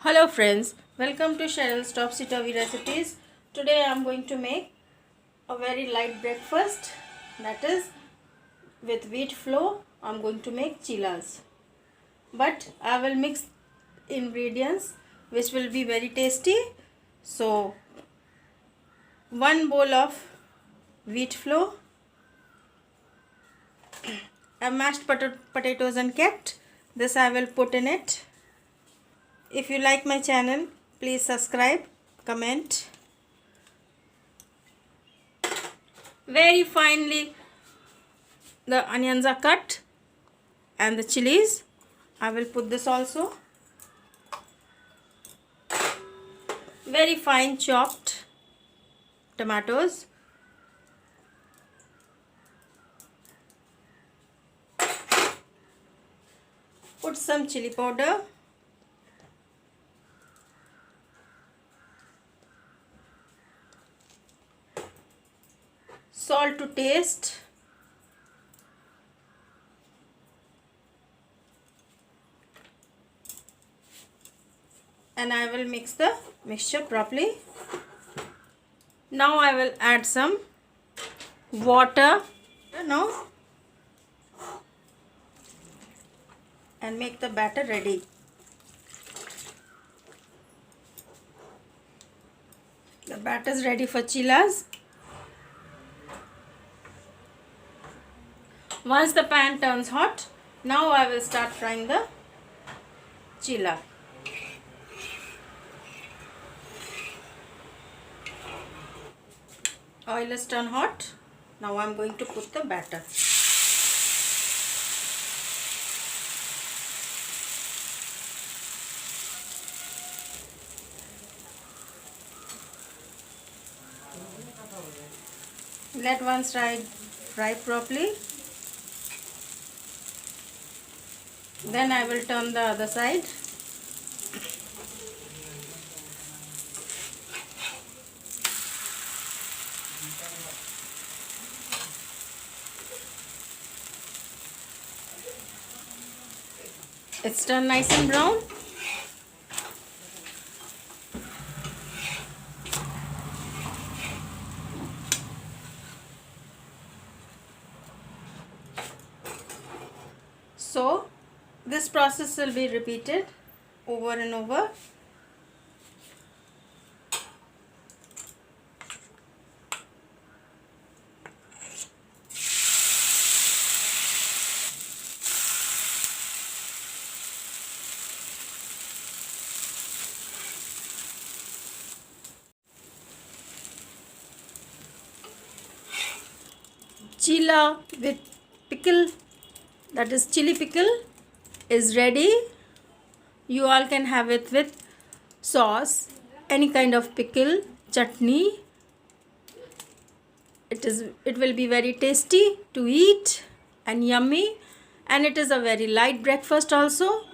Hello friends, welcome to Cheryl's Topsy-Turvy Recipes. Today I am going to make a very light breakfast, that is with wheat flour. I am going to make chillas. But I will mix ingredients which will be very tasty. So 1 bowl of wheat flour, I mashed potatoes and kept. This I will put in it. If you like my channel, please subscribe, comment. Very finely the onions are cut and the chilies. I will put this also. Very fine chopped tomatoes. Put some chili powder. Salt to taste. And I will mix the mixture properly. Now I will add some water now and make the batter ready. The batter is ready for chillas. Once the pan turns hot, now I will start frying the chilla. Oil is turned hot. Now I am going to put the batter. Let one side fry properly. Then I will turn the other side. It's turned nice and brown. So this process will be repeated over and over. Chilla with pickle, that is chili pickle, is ready. You all can have it with sauce, any kind of pickle, chutney. It will be very tasty to eat and yummy, and it is a very light breakfast also.